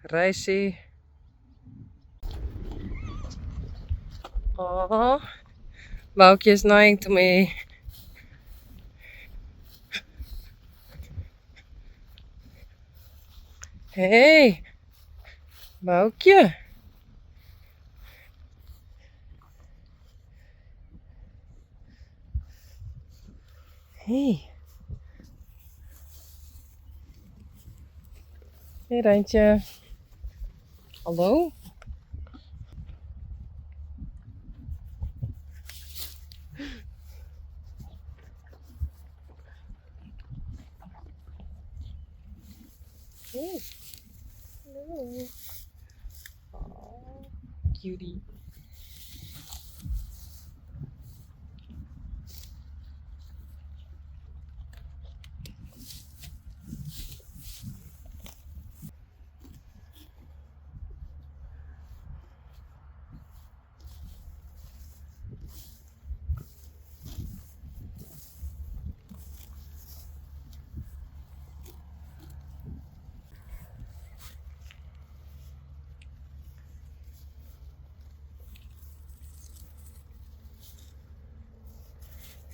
Reisje. Oh, Boukje is lying to me. Hey, Boukje. Hey. Hey, Randje. Hallo? Hey. Hallo. Oh, cutie.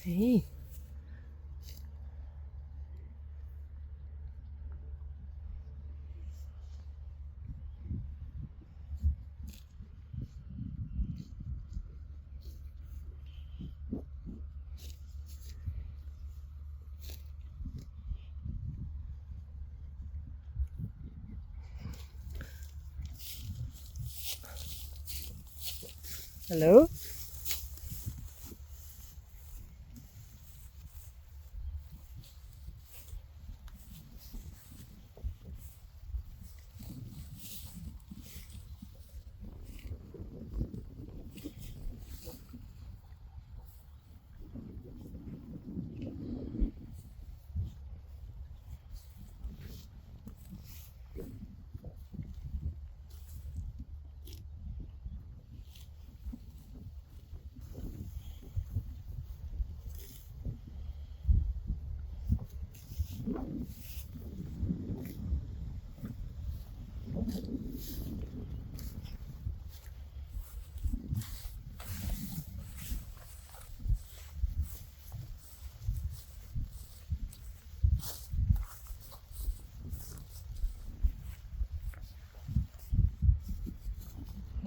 Hey. Hallo?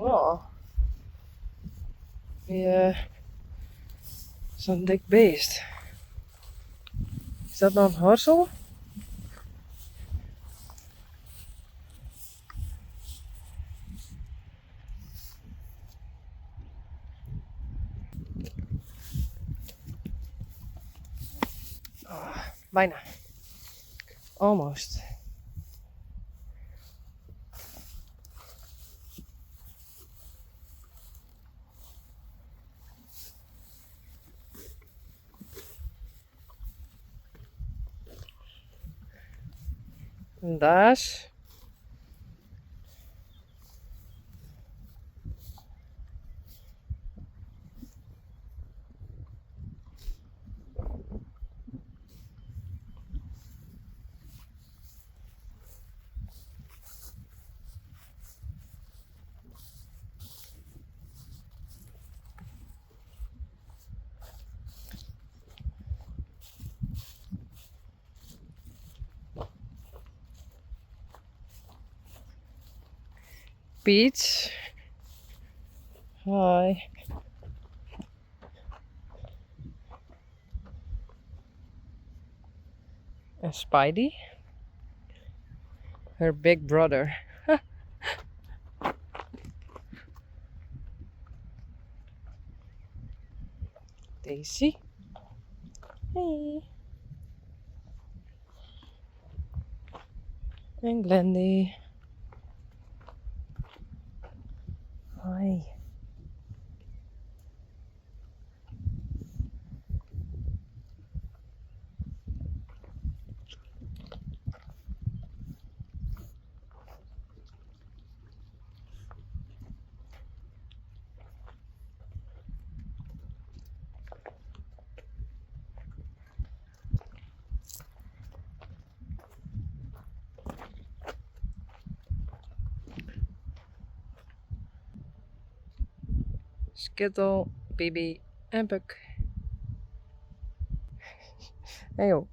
Oh. Weer zo'n dik beest. Is dat nou een horsel? Oh, bijna. Almost. En daar is. Peach. Hi. En Spidey. Her big brother. Daisy. Hey. En Glendy. Hi. Skittle, Bibi en Puck. Hey joh.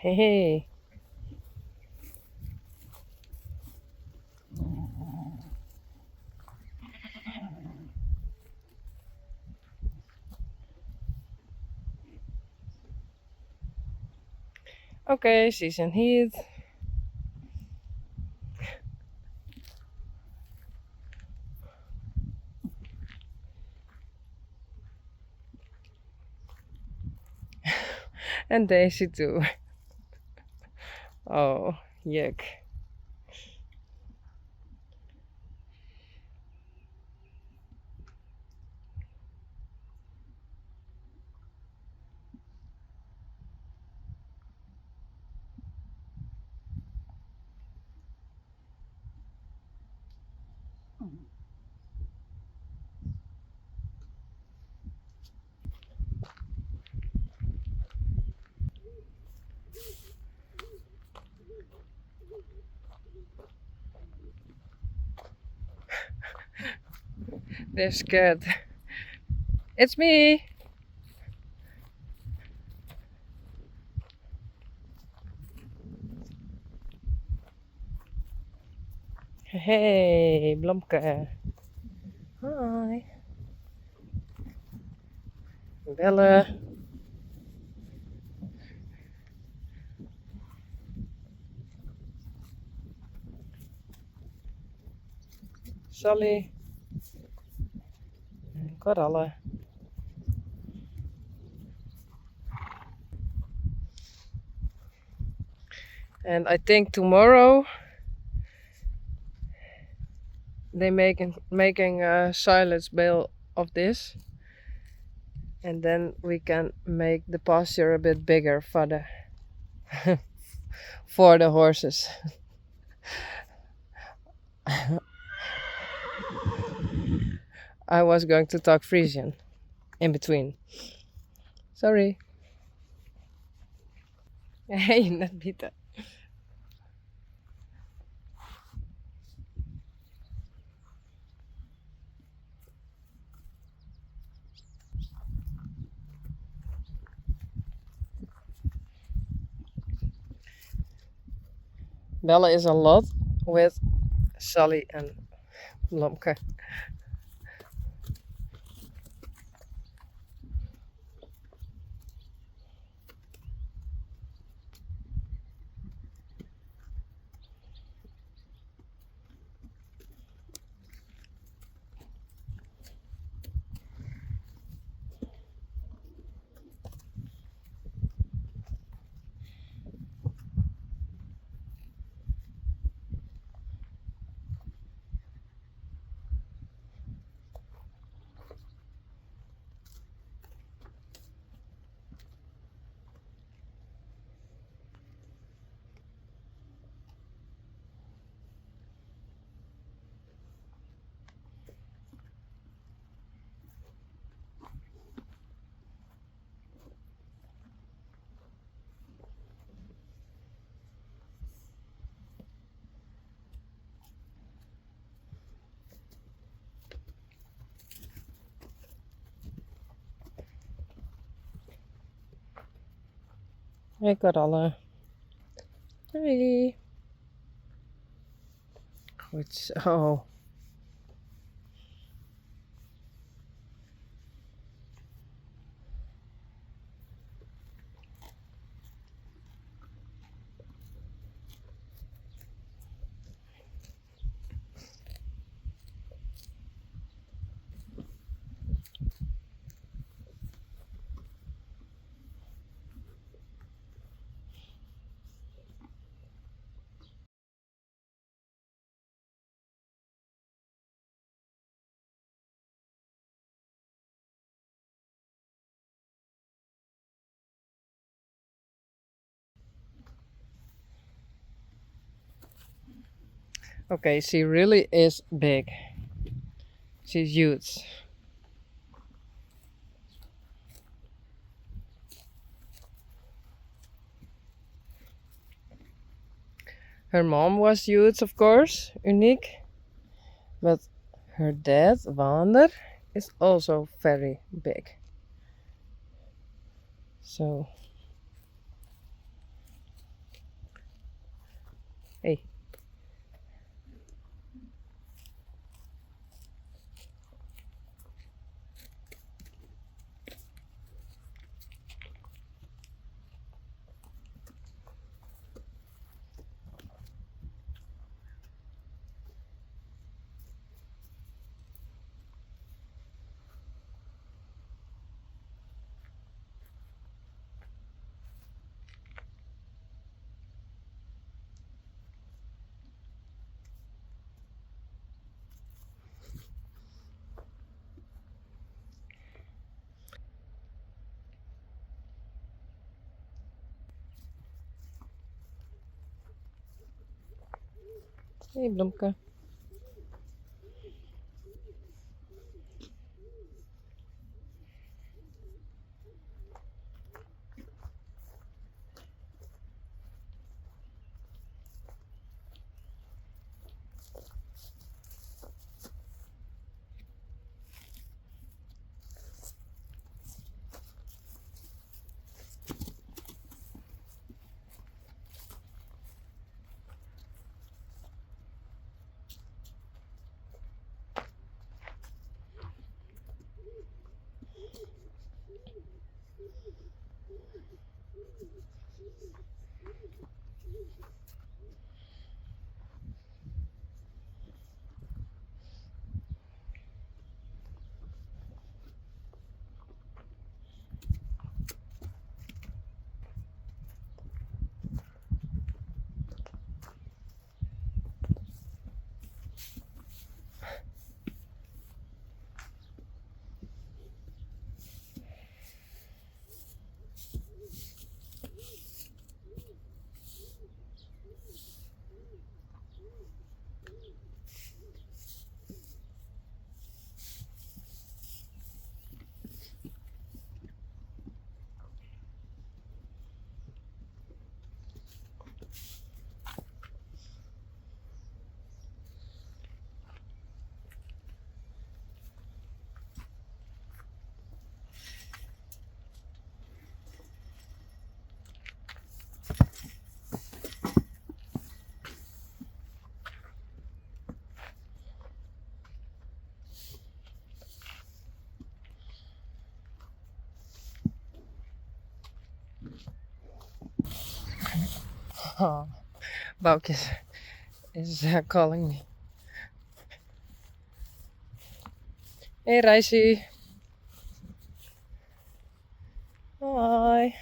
Hey hey. Oké, she's in heat. And Daisy too. Oh, yuck. They're scared. It's me. Hey, Blomke. Hi. Bella. Sally. Coralle. And I think tomorrow they making a silage bale of this, and then we can make the pasture a bit bigger for the for the horses. I was going to talk Frisian in between. Sorry. Hey, net bieten. Bella is a lot with Sally and Blomke. Hey, Coralle. Hey. Goed zo. Okay, she really is big. She's huge. Her mom was huge, of course, unique. But her dad, Wander, is also very big. So, hey. Hey, Bloemke. Oh, Bouk is calling me. Hey, Reisje. Hoi.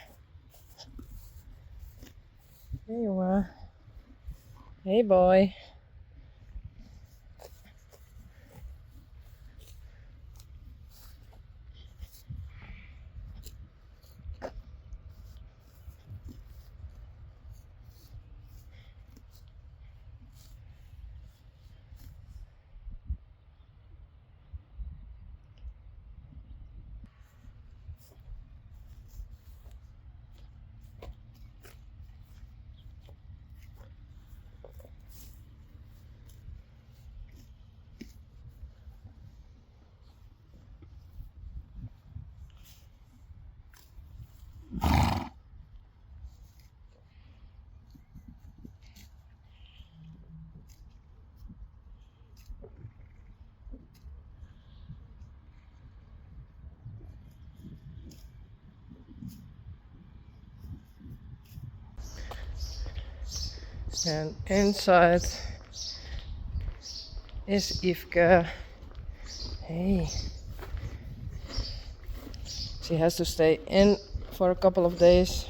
Hey, jongen. Hey, boy. And inside is Yveske. Hey. She has to stay in for a couple of days.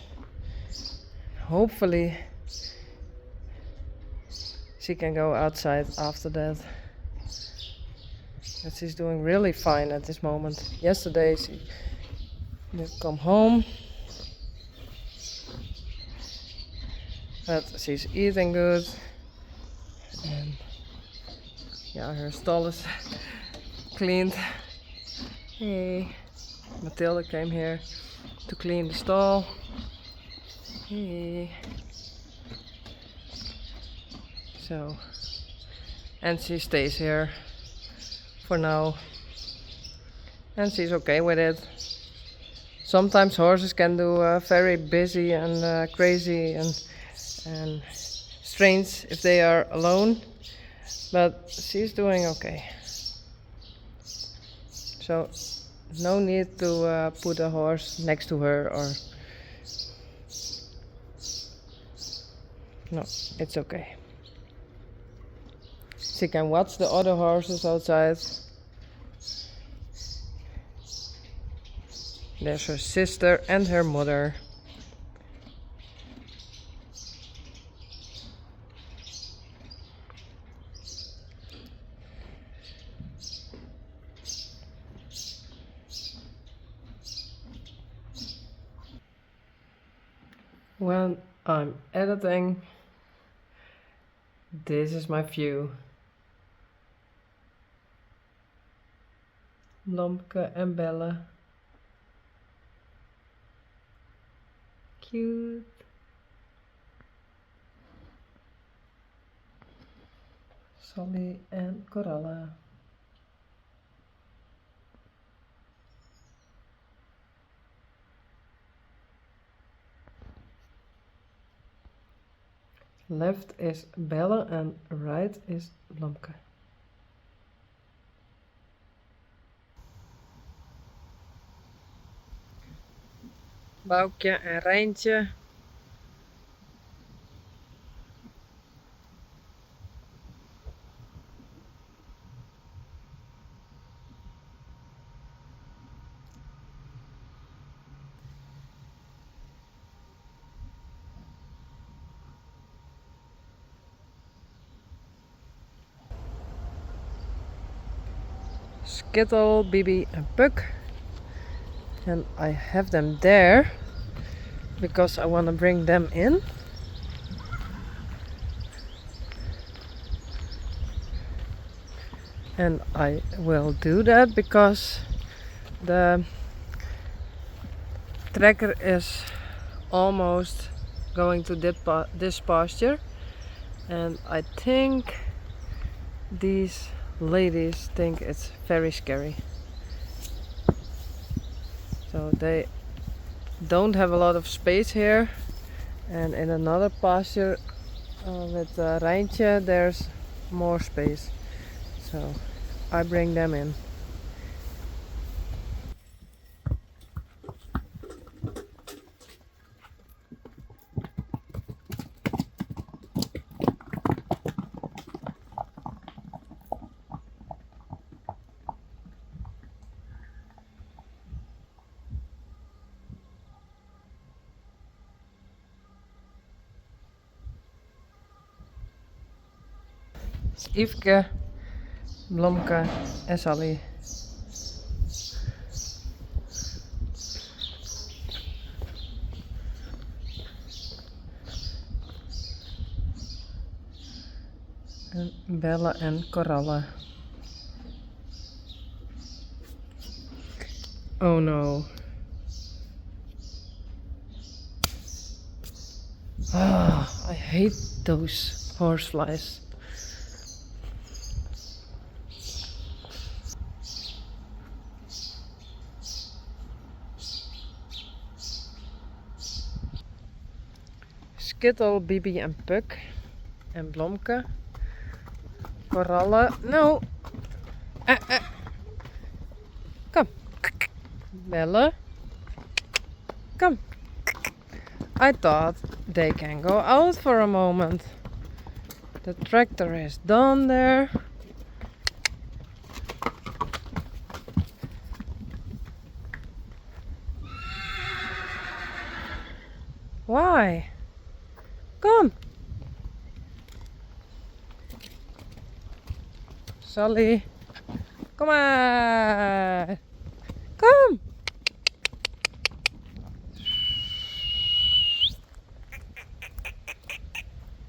Hopefully she can go outside after that. But she's doing really fine at this moment. Yesterday she did come home. But she's eating good. And Yeah, her stall is cleaned. Hey, Matilda came here to clean the stall. Hey. So, and she stays here for now, and she's okay with it. Sometimes horses can do very busy and crazy and strange if they are alone, but she's doing okay. So no need to put a horse next to her, or no, it's okay. She can watch the other horses outside. There's her sister and her mother. When I'm editing, this is my view. Blomke and Bella. Cute. Sally and Coralla. Left is Bella and right is Blomke. Boukje en Rijntje. Skittle, Bibi and Puck. And I have them there because I want to bring them in. And I will do that because the tracker is almost going to this pasture, and I think these ladies think it's very scary. So they don't have a lot of space here, and in another pasture with Rijntje there's more space, so I bring them in. Yveske, Blomke en Sally. En Bella en Coralla. Oh no. Ah, I hate those horseflies. Skittle, Bibi en Puck en Blomke. Coralla, no. Come. Bella. Come. I thought they can go out for a moment. The tractor is done there. Why? Come. Sally. Come on. Come.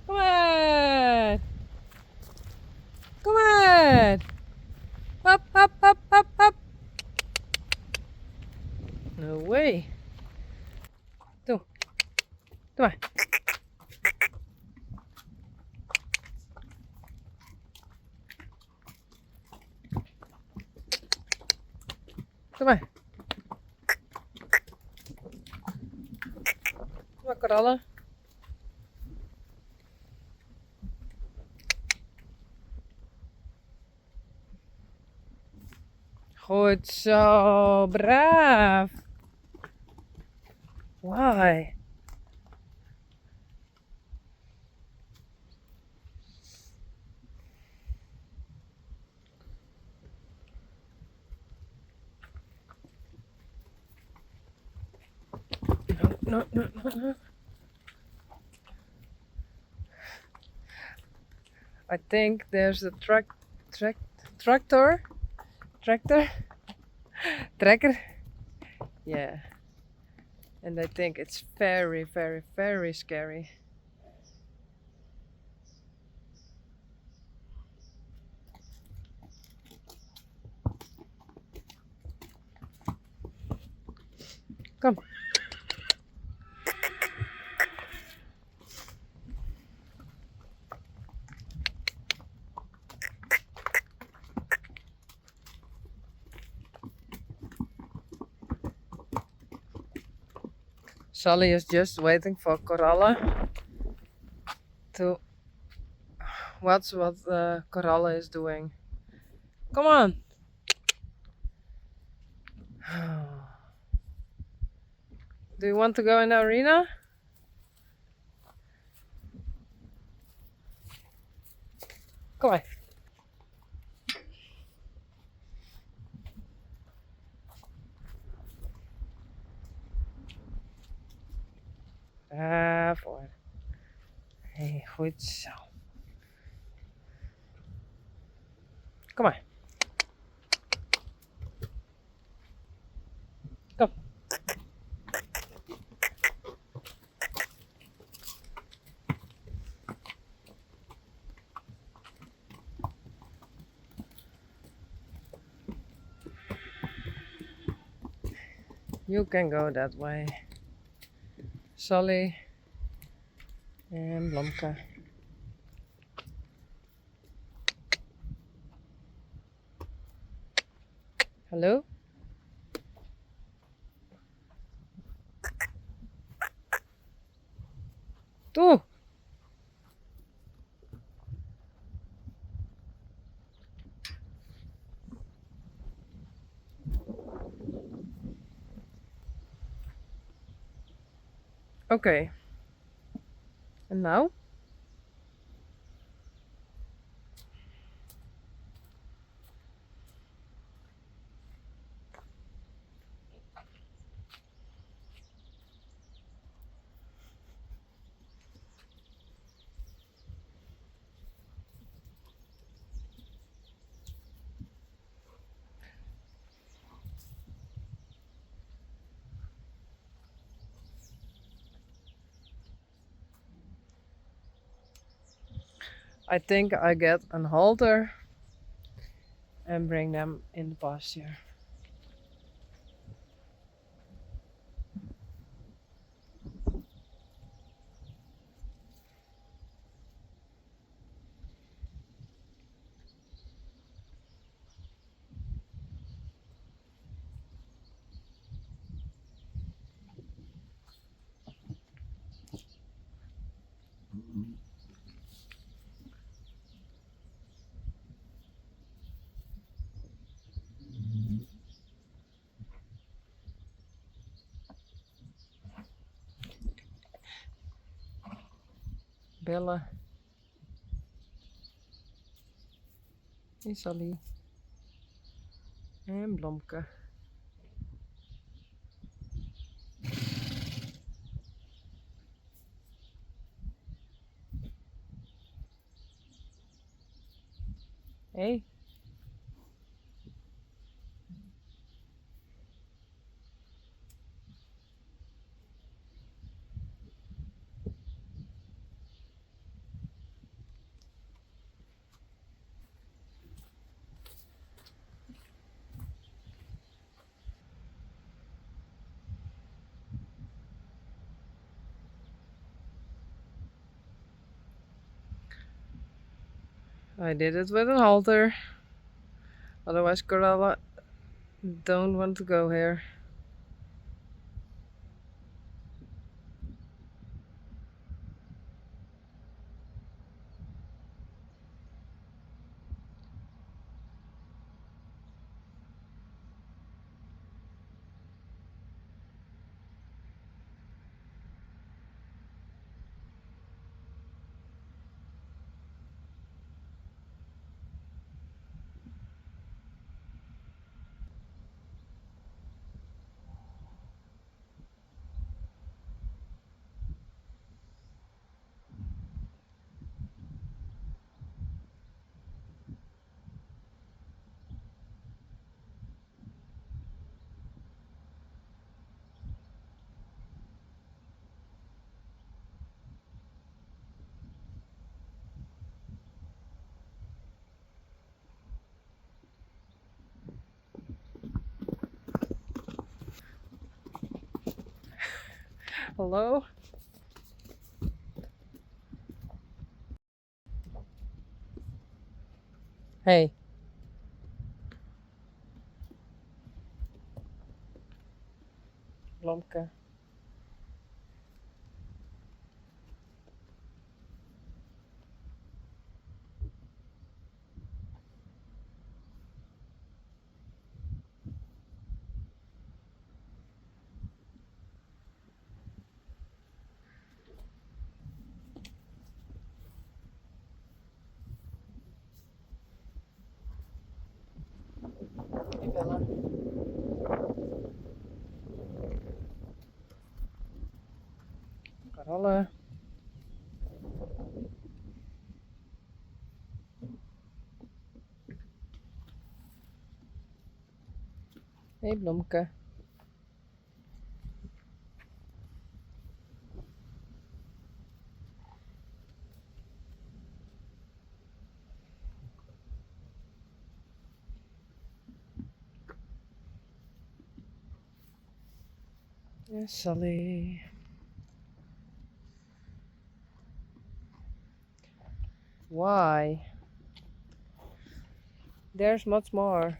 Come on. Come on. Kom maar. Kom maar, korallen. Goed zo, braaf. Why? No, no, no, no. I think there's a tractor. Tracker. Yeah. And I think it's very, very, very scary. Kom. Sally is just waiting for Coralla to watch what Coralla is doing. Come on! Do you want to go in the arena? Kom maar. Daarvoor. Hey, goed zo. Kom maar. Kom. You can go that way. Sally en Blomka. Hallo? Toe! Oké. En nou? I think I get an halter and bring them in the pasture. Bellen. Hey Sally. En Blomke. Hey. I did it with a halter. Otherwise Coralla don't want to go here. Hello? Hey. Blomke. Hey Bella. Carola. Hey Blomke. Yes, Sally. Why? There's much more.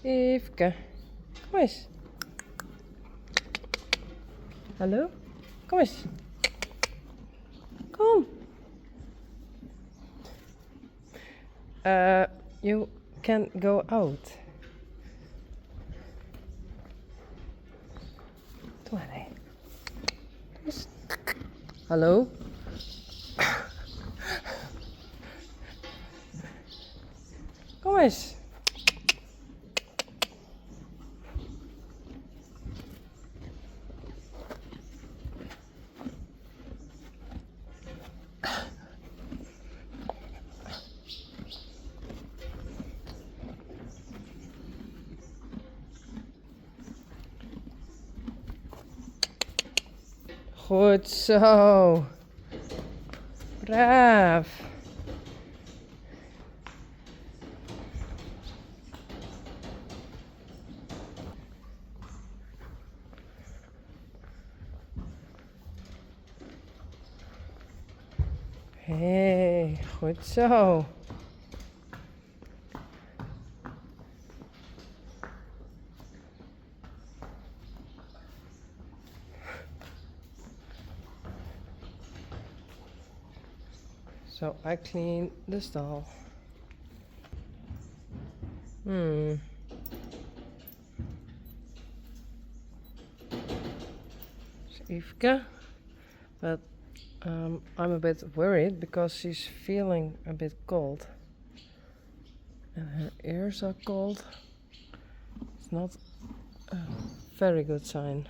Yveske. Kom eens. Hallo? Kom eens. Kom. You can go out. Doe maar, hè. Dus. Hallo? Kom eens. Goed zo. Braaf. Hey, goed zo. So I clean the stall. It's Yveske, but I'm a bit worried because she's feeling a bit cold and her ears are cold. It's not a very good sign.